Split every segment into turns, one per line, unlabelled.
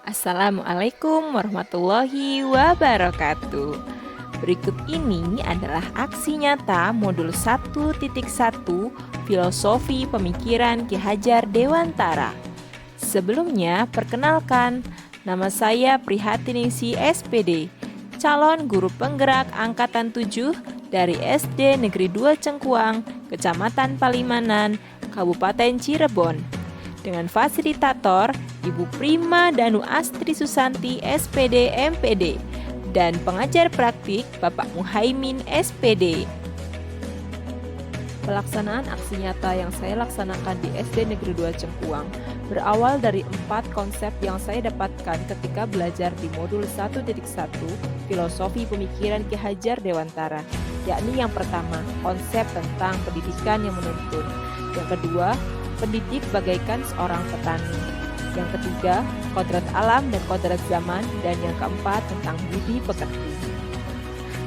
Assalamualaikum warahmatullahi wabarakatuh. Berikut ini adalah aksi nyata modul 1.1 Filosofi Pemikiran Ki Hajar Dewantara. Sebelumnya, perkenalkan, nama saya Prihatiningsi SPD, calon guru penggerak Angkatan 7 dari SD Negeri 2 Cengkuang, Kecamatan Palimanan, Kabupaten Cirebon. Dengan fasilitator Ibu Prima Danu Astri Susanti SPD MPD dan pengajar praktik Bapak Muhaimin SPD. Pelaksanaan aksi nyata yang saya laksanakan di SD Negeri 2 Cengkuang berawal dari 4 konsep yang saya dapatkan ketika belajar di modul 1.1 Filosofi Pemikiran Ki Hajar Dewantara, yakni yang pertama, konsep tentang pendidikan yang menuntun. Yang kedua, pendidik bagaikan seorang petani. Yang ketiga, kodrat alam dan kodrat zaman. Dan yang keempat, tentang budi pekerti.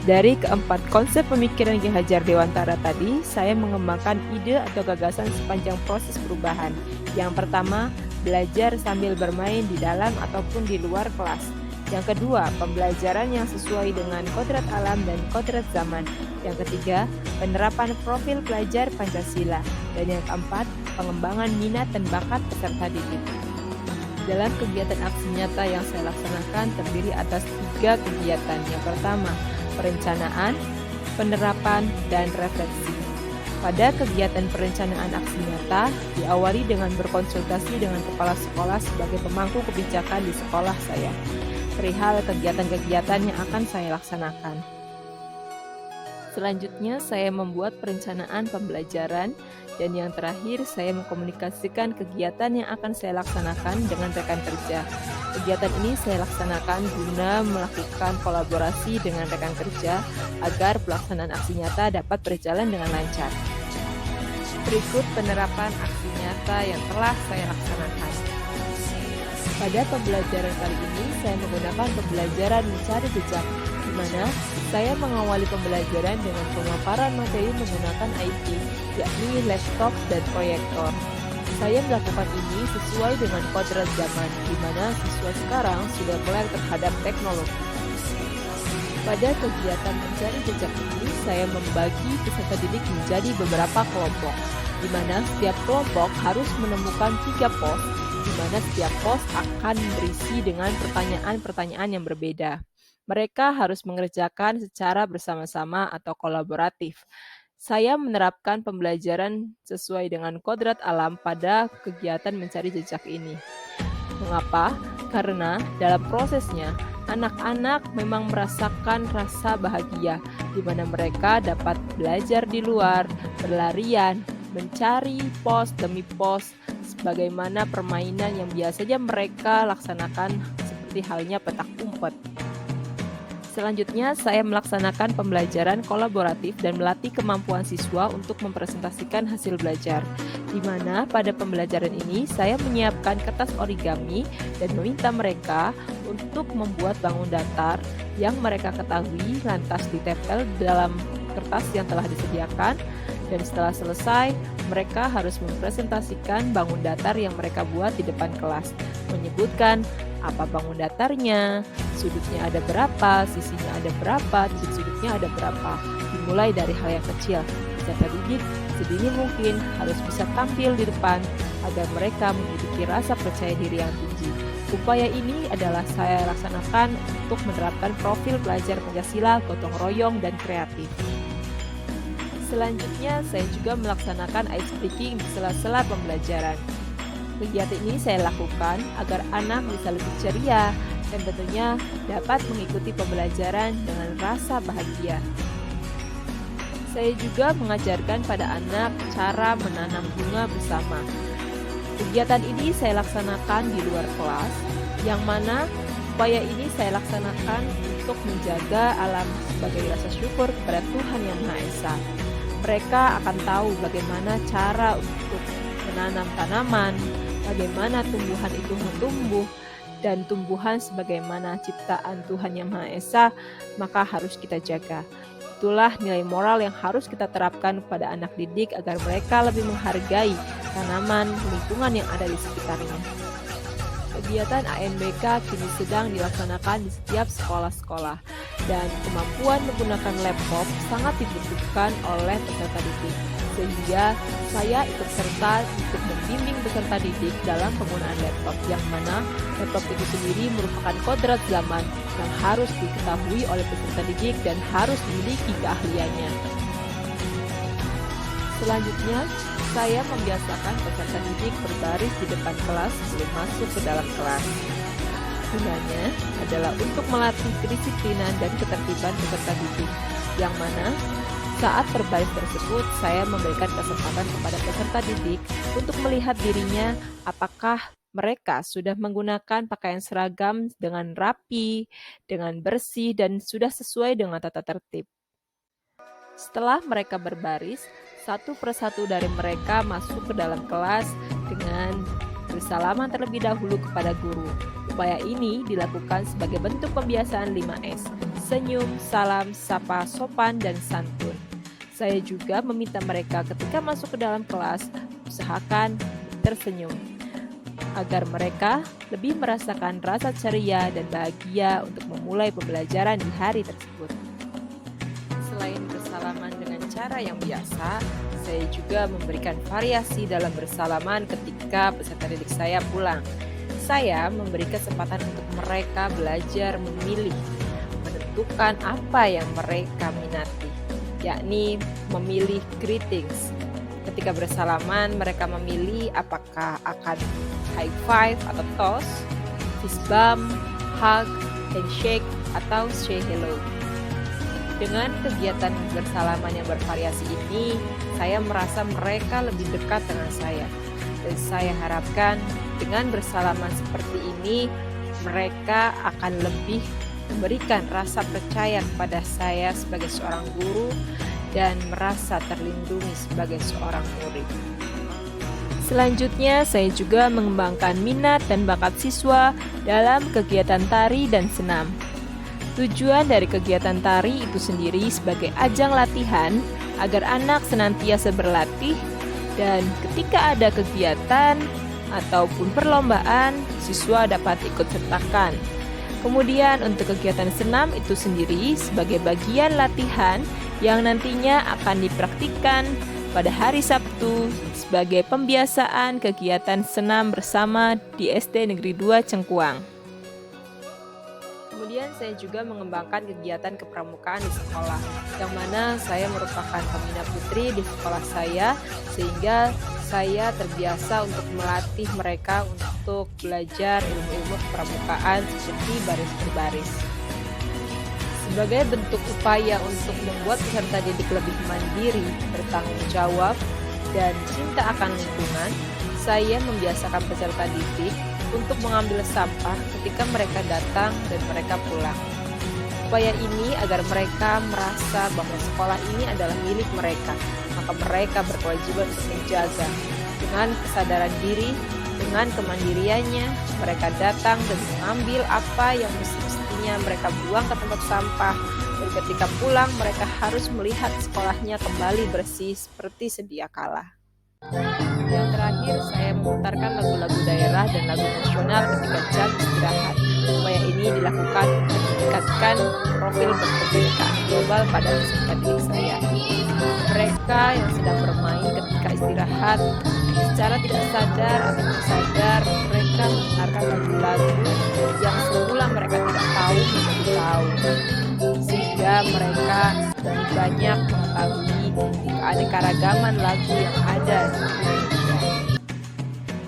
Dari keempat konsep pemikiran Ki Hajar Dewantara tadi, saya mengembangkan ide atau gagasan sepanjang proses perubahan. Yang pertama, belajar sambil bermain di dalam ataupun di luar kelas. Yang kedua, pembelajaran yang sesuai dengan kodrat alam dan kodrat zaman. Yang ketiga, penerapan profil pelajar Pancasila. Dan yang keempat, pengembangan minat dan bakat peserta didik. Dalam kegiatan aksi nyata yang saya laksanakan terdiri atas 3 kegiatan. Yang pertama, perencanaan, penerapan, dan refleksi. Pada kegiatan perencanaan aksi nyata, diawali dengan berkonsultasi dengan kepala sekolah sebagai pemangku kebijakan di sekolah saya, perihal kegiatan-kegiatan yang akan saya laksanakan. Selanjutnya, saya membuat perencanaan pembelajaran, dan yang terakhir, saya mengkomunikasikan kegiatan yang akan saya laksanakan dengan rekan kerja. Kegiatan ini saya laksanakan guna melakukan kolaborasi dengan rekan kerja agar pelaksanaan aksi nyata dapat berjalan dengan lancar. Berikut penerapan aksi nyata yang telah saya laksanakan. Pada pembelajaran kali ini, saya menggunakan pembelajaran mencari jejak, di mana saya mengawali pembelajaran dengan pemaparan materi menggunakan IT, yakni laptop dan proyektor. Saya melakukan ini sesuai dengan kodrat zaman, di mana siswa sekarang sudah melek terhadap teknologi. Pada kegiatan mencari jejak ini, saya membagi peserta didik menjadi beberapa kelompok, di mana setiap kelompok harus menemukan 3 pos, di mana setiap pos akan berisi dengan pertanyaan-pertanyaan yang berbeda. Mereka harus mengerjakan secara bersama-sama atau kolaboratif. Saya menerapkan pembelajaran sesuai dengan kodrat alam pada kegiatan mencari jejak ini. Mengapa? Karena dalam prosesnya, anak-anak memang merasakan rasa bahagia, di mana mereka dapat belajar di luar, berlarian, mencari pos demi pos, sebagaimana permainan yang biasanya mereka laksanakan seperti halnya petak umpet. Selanjutnya, saya melaksanakan pembelajaran kolaboratif dan melatih kemampuan siswa untuk mempresentasikan hasil belajar, di mana pada pembelajaran ini saya menyiapkan kertas origami dan meminta mereka untuk membuat bangun datar yang mereka ketahui lantas ditempel dalam kertas yang telah disediakan, dan setelah selesai, mereka harus mempresentasikan bangun datar yang mereka buat di depan kelas, menyebutkan apa bangun datarnya, sudutnya ada berapa, sisinya ada berapa, titik sudutnya ada berapa. Dimulai dari hal yang kecil. Peserta didik sedini mungkin harus bisa tampil di depan agar mereka memiliki rasa percaya diri yang tinggi. Upaya ini adalah saya laksanakan untuk menerapkan profil pelajar Pancasila, gotong royong, dan kreatif. Selanjutnya, saya juga melaksanakan ice breaking di sela-sela pembelajaran. Kegiatan ini saya lakukan agar anak bisa lebih ceria dan tentunya dapat mengikuti pembelajaran dengan rasa bahagia. Saya juga mengajarkan pada anak cara menanam bunga bersama. Kegiatan ini saya laksanakan di luar kelas, yang mana upaya ini saya laksanakan untuk menjaga alam sebagai rasa syukur kepada Tuhan Yang Maha Esa. Mereka akan tahu bagaimana cara untuk menanam tanaman, bagaimana tumbuhan itu tumbuh, dan tumbuhan sebagaimana ciptaan Tuhan Yang Maha Esa, maka harus kita jaga. Itulah nilai moral yang harus kita terapkan pada anak didik agar mereka lebih menghargai tanaman, lingkungan yang ada di sekitarnya. Kegiatan ANBK kini sedang dilaksanakan di setiap sekolah-sekolah, dan kemampuan menggunakan laptop sangat dibutuhkan oleh peserta didik. Sehingga saya ikut serta untuk membimbing peserta didik dalam penggunaan laptop, yang mana laptop itu sendiri merupakan kodrat zaman yang harus diketahui oleh peserta didik dan harus dimiliki keahliannya. Selanjutnya, saya membiasakan peserta didik berbaris di depan kelas sebelum masuk ke dalam kelas. Gunanya adalah untuk melatih kedisiplinan dan ketertiban peserta didik, yang mana saat berbaris tersebut saya memberikan kesempatan kepada peserta didik untuk melihat dirinya apakah mereka sudah menggunakan pakaian seragam dengan rapi, dengan bersih, dan sudah sesuai dengan tata tertib. Setelah mereka berbaris, satu persatu dari mereka masuk ke dalam kelas dengan bersalaman terlebih dahulu kepada guru. Upaya ini dilakukan sebagai bentuk pembiasaan 5S: senyum, salam, sapa, sopan, dan santun. Saya juga meminta mereka ketika masuk ke dalam kelas, usahakan tersenyum, agar mereka lebih merasakan rasa ceria dan bahagia untuk memulai pembelajaran di hari tersebut. Selain bersalaman dengan cara yang biasa, saya juga memberikan variasi dalam bersalaman ketika peserta didik saya pulang. Saya memberi kesempatan untuk mereka belajar memilih, menentukan apa yang mereka minati, yakni memilih greetings. Ketika bersalaman, mereka memilih apakah akan high five atau toast, fist bump, hug, handshake, atau say hello. Dengan kegiatan bersalaman yang bervariasi ini, saya merasa mereka lebih dekat dengan saya. Dan saya harapkan dengan bersalaman seperti ini, mereka akan lebih memberikan rasa percaya kepada saya sebagai seorang guru dan merasa terlindungi sebagai seorang murid. Selanjutnya, saya juga mengembangkan minat dan bakat siswa dalam kegiatan tari dan senam. Tujuan dari kegiatan tari itu sendiri sebagai ajang latihan agar anak senantiasa berlatih, dan ketika ada kegiatan ataupun perlombaan, siswa dapat ikut sertakan. Kemudian untuk kegiatan senam itu sendiri sebagai bagian latihan yang nantinya akan dipraktikkan pada hari Sabtu sebagai pembiasaan kegiatan senam bersama di SD Negeri 2 Cengkuang. Kemudian saya juga mengembangkan kegiatan kepramukaan di sekolah, yang mana saya merupakan pembina putri di sekolah saya, sehingga saya terbiasa untuk melatih mereka untuk belajar ilmu-ilmu kepramukaan seperti baris berbaris. Sebagai bentuk upaya untuk membuat peserta didik lebih mandiri, bertanggung jawab, dan cinta akan lingkungan, saya membiasakan peserta didik untuk mengambil sampah ketika mereka datang dan mereka pulang. Upaya ini agar mereka merasa bahwa sekolah ini adalah milik mereka, maka mereka berkewajiban untuk menjaga. Dengan kesadaran diri, dengan kemandiriannya, mereka datang dan mengambil apa yang mestinya mereka buang ke tempat sampah, dan ketika pulang mereka harus melihat sekolahnya kembali bersih seperti sedia kala. Yang terakhir, saya memutarkan lagu-lagu daerah dan lagu nasional ketika jam istirahat. Upaya ini dilakukan untuk meningkatkan profil berkebinekaan global pada peserta didik saya. Mereka yang sedang bermain ketika istirahat, secara tidak sadar atau sadar, mereka mendengarkan lagu-lagu yang semula mereka tidak tahu menjadi tahu, sehingga mereka lebih banyak mengetahui keanekaragaman lagu yang ada di Indonesia.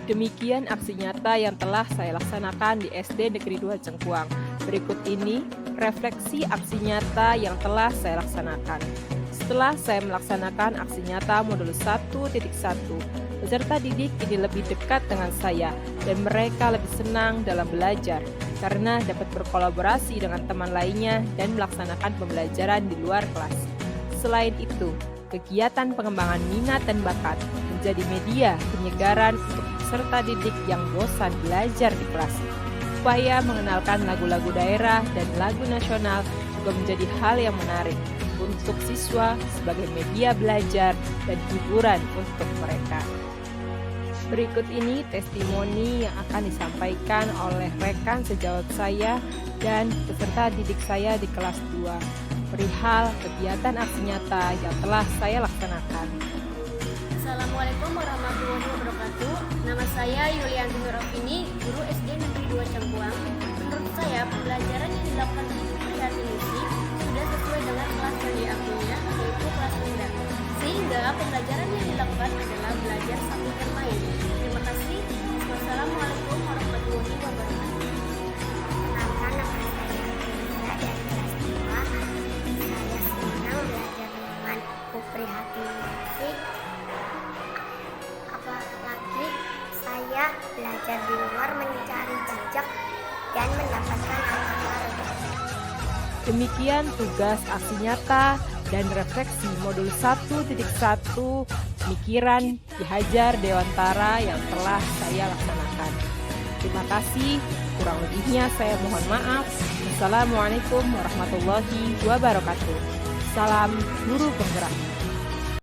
Demikian aksi nyata yang telah saya laksanakan di SD Negeri 2 Cengkuang. Berikut ini refleksi aksi nyata yang telah saya laksanakan. Setelah saya melaksanakan aksi nyata modul 1.1, peserta didik kini lebih dekat dengan saya dan mereka lebih senang dalam belajar karena dapat berkolaborasi dengan teman lainnya dan melaksanakan pembelajaran di luar kelas. Selain itu, kegiatan pengembangan minat dan bakat menjadi media penyegaran untuk peserta didik yang bosan belajar di kelas. Upaya mengenalkan lagu-lagu daerah dan lagu nasional juga menjadi hal yang menarik untuk siswa sebagai media belajar dan hiburan untuk mereka. Berikut ini testimoni yang akan disampaikan oleh rekan sejawat saya dan peserta didik saya di kelas 2 perihal kegiatan aksi nyata yang telah saya laksanakan.
Assalamualaikum warahmatullahi wabarakatuh. Nama saya Yulianti Nurafini, guru SD Negeri 2 Cangkuang. Menurut saya, pembelajaran yang dilakukan di saat ini sudah sesuai dengan kelas yang diakuinya, yaitu kelas rendah. Sehingga pembelajaran yang dilakukan adalah belajar sambil bermain. Terima kasih. Wassalamualaikum warahmatullahi wabarakatuh.
Kenalkan, nama saya Indra dari kelas 2. Saya senang belajar dengan Bu Prihatinasih. Apalagi saya belajar di luar mencari jejak dan mendapatkan hal baru.
Demikian tugas aksi nyata dan refleksi modul 1.1 pemikiran Ki Hajar Dewantara yang telah saya laksanakan. Terima kasih, kurang lebihnya saya mohon maaf. Wassalamualaikum warahmatullahi wabarakatuh. Salam guru penggerak.